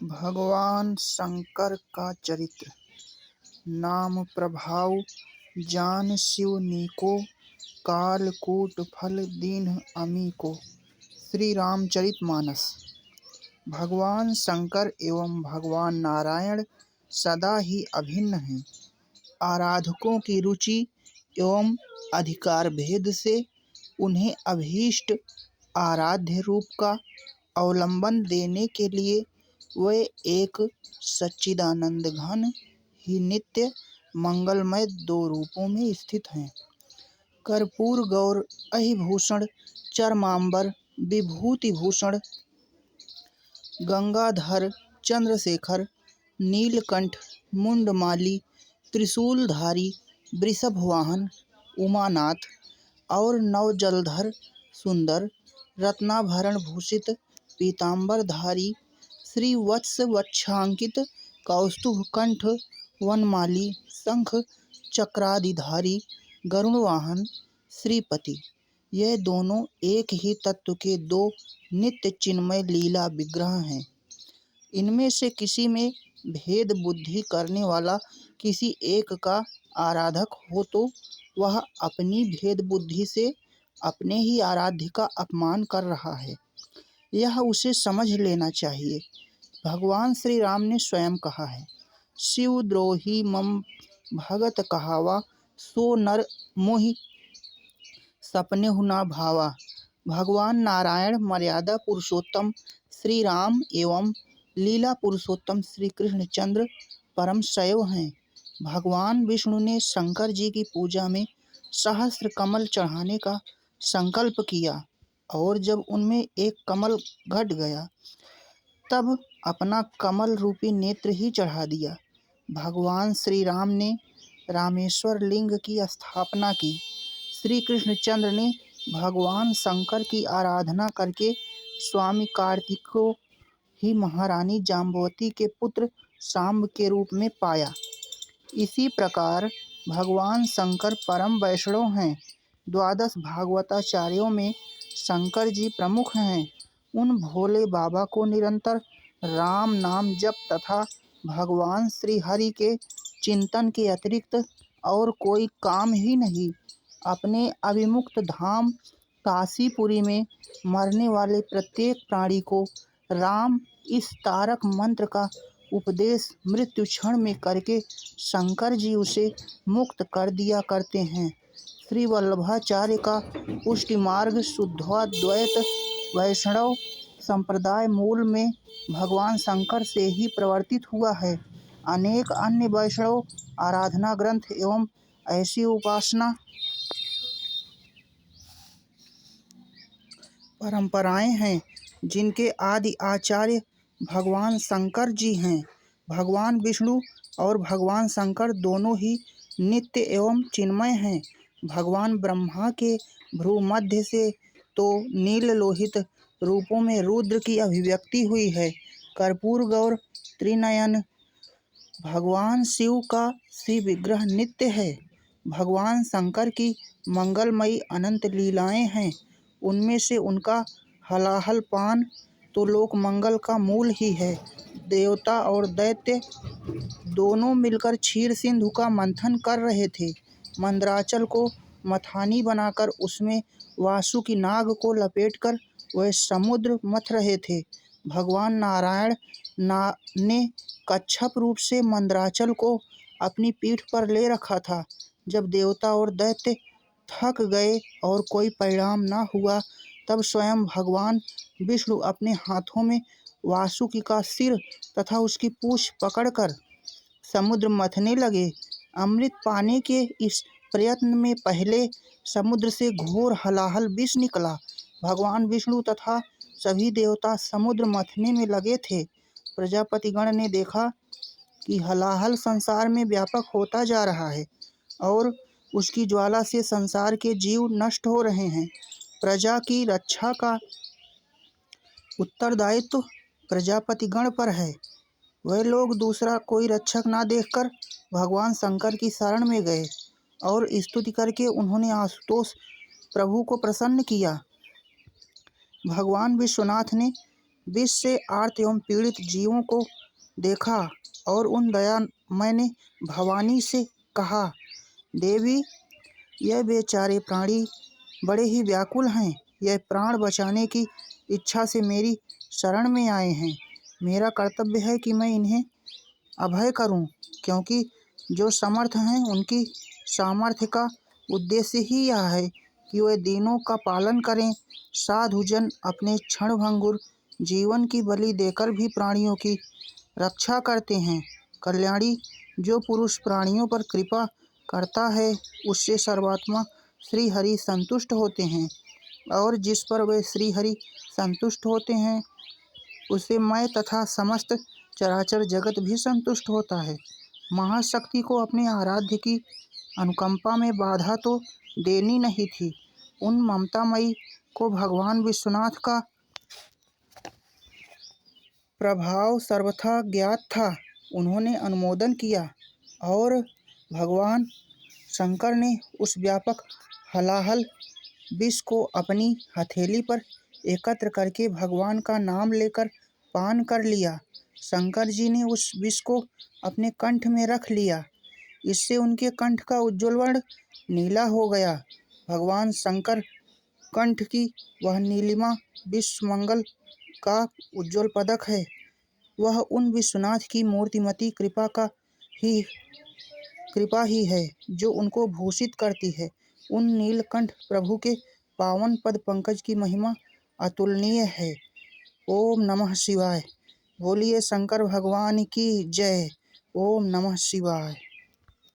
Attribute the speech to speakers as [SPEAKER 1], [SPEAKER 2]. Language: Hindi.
[SPEAKER 1] भगवान शंकर का चरित्र। नाम प्रभाव जान शिव नीको, कालकूट फल दीन्ह अमी को। श्री रामचरितमानस। भगवान शंकर एवं भगवान नारायण सदा ही अभिन्न हैं। आराधकों की रुचि एवं अधिकार भेद से उन्हें अभीष्ट आराध्य रूप का अवलंबन देने के लिए वे एक सच्चिदानंद घन ही नित्य मंगलमय दो रूपों में स्थित हैं। कर्पूर गौर अहिभूषण चरमांबर विभूतिभूषण गंगाधर चंद्रशेखर नीलकंठ मुंडमाली त्रिशूलधारी वृषभवाहन उमानाथ और नवजलधर सुंदर रत्नाभरण भूषित पीतांबरधारी श्रीवत्स वक्षांकित कौस्तुभकंठ वनमाली शंख चक्रादिधारी गरुड़वाहन श्रीपति, ये दोनों एक ही तत्व के दो नित्य चिन्मय लीला विग्रह हैं। इनमें से किसी में भेद बुद्धि करने वाला किसी एक का आराधक हो तो वह अपनी भेद बुद्धि से अपने ही आराध्य का अपमान कर रहा है, यह उसे समझ लेना चाहिए। भगवान श्री राम ने स्वयं कहा है, शिवद्रोही मम भगत कहावा, सो नर मोहि सपनेहु न भावा। भगवान नारायण मर्यादा पुरुषोत्तम श्री राम एवं लीला पुरुषोत्तम श्री कृष्णचंद्र परम शैव हैं। भगवान विष्णु ने शंकर जी की पूजा में सहस्त्र कमल चढ़ाने का संकल्प किया और जब उनमें एक कमल घट गया तब अपना कमल रूपी नेत्र ही चढ़ा दिया। भगवान श्री राम ने रामेश्वर लिंग की स्थापना की। श्री कृष्णचंद्र ने भगवान शंकर की आराधना करके स्वामी कार्तिक को ही महारानी जाम्बवती के पुत्र सांब के रूप में पाया। इसी प्रकार भगवान शंकर परम वैष्णव हैं। द्वादश भागवताचार्यों में शंकर जी प्रमुख हैं। उन भोले बाबा को निरंतर राम नाम जप तथा भगवान श्री हरि के चिंतन के अतिरिक्त और कोई काम ही नहीं। अपने अभिमुक्त धाम काशीपुरी में मरने वाले प्रत्येक प्राणी को राम इस तारक मंत्र का उपदेश मृत्यु क्षण में करके शंकर जी उसे मुक्त कर दिया करते हैं। श्री वल्लभाचार्य का पुष्टि मार्ग शुद्धाद्वैत वैष्णव संप्रदाय मूल में भगवान शंकर से ही प्रवर्तित हुआ है। अनेक अन्य वैष्णव आराधना ग्रंथ एवं ऐसी उपासना परंपराएं हैं जिनके आदि आचार्य भगवान शंकर जी हैं। भगवान विष्णु और भगवान शंकर दोनों ही नित्य एवं चिन्मय हैं। भगवान ब्रह्मा के भ्रू मध्य से तो नील लोहित रूपों में रुद्र की अभिव्यक्ति हुई है। कर्पूर गौर त्रिनयन भगवान शिव का श्री विग्रह नित्य है। भगवान शंकर की मंगलमयी अनंत लीलाएं हैं। उनमें से उनका हलाहल पान तो लोक मंगल का मूल ही है। देवता और दैत्य दोनों मिलकर क्षीर सिंधु का मंथन कर रहे थे। मंदराचल को मथानी बनाकर उसमें वासुकी नाग को लपेटकर वह समुद्र मथ रहे थे। भगवान नारायण ने कच्छप रूप से मंदराचल को अपनी पीठ पर ले रखा था। जब देवता और दैत्य थक गए और कोई परिणाम न हुआ तब स्वयं भगवान विष्णु अपने हाथों में वासुकी का सिर तथा उसकी पूंछ पकड़कर समुद्र मथने लगे। अमृत पाने के इस प्रयत्न में पहले समुद्र से घोर हलाहल विष निकला। भगवान विष्णु तथा सभी देवता समुद्र मथने में लगे थे। प्रजापतिगण ने देखा कि हलाहल संसार में व्यापक होता जा रहा है और उसकी ज्वाला से संसार के जीव नष्ट हो रहे हैं। प्रजा की रक्षा का उत्तरदायित्व प्रजापतिगण पर है। वह लोग दूसरा कोई रक्षक ना देखकर भगवान शंकर की शरण में गए और स्तुति करके उन्होंने आशुतोष प्रभु को प्रसन्न किया। भगवान विश्वनाथ ने विष से आर्त एवं पीड़ित जीवों को देखा और उन दया मैंने भवानी से कहा, देवी, यह बेचारे प्राणी बड़े ही व्याकुल हैं। यह प्राण बचाने की इच्छा से मेरी शरण में आए हैं। मेरा कर्तव्य है कि मैं इन्हें अभय करूं, क्योंकि जो समर्थ हैं उनकी सामर्थ्य का उद्देश्य ही यह है कि वे दीनों का पालन करें। साधुजन अपने क्षणभंगुर जीवन की बलि देकर भी प्राणियों की रक्षा करते हैं। कल्याणी, जो पुरुष प्राणियों पर कृपा करता है उससे सर्वात्मा श्री हरि संतुष्ट होते हैं, और जिस पर वे श्री हरि संतुष्ट होते हैं उससे मैं तथा समस्त चराचर जगत भी संतुष्ट होता है। महाशक्ति को अपने आराध्य की अनुकंपा में बाधा तो देनी नहीं थी। उन ममतामयी को भगवान विश्वनाथ का प्रभाव सर्वथा ज्ञात था। उन्होंने अनुमोदन किया और भगवान शंकर ने उस व्यापक हलाहल विष को अपनी हथेली पर एकत्र करके भगवान का नाम लेकर पान कर लिया। शंकर जी ने उस विष को अपने कंठ में रख लिया। इससे उनके कंठ का उज्ज्वल वर्ण नीला हो गया। भगवान शंकर कंठ की वह नीलिमा विश्व मंगल का उज्ज्वल पदक है। वह उन विश्वनाथ की मूर्तिमती कृपा ही है जो उनको भूषित करती है। उन नीलकंठ प्रभु के पावन पद पंकज की महिमा अतुलनीय है। ओम नमः शिवाय। बोलिए शंकर भगवान की जय। ओम नमः शिवाय।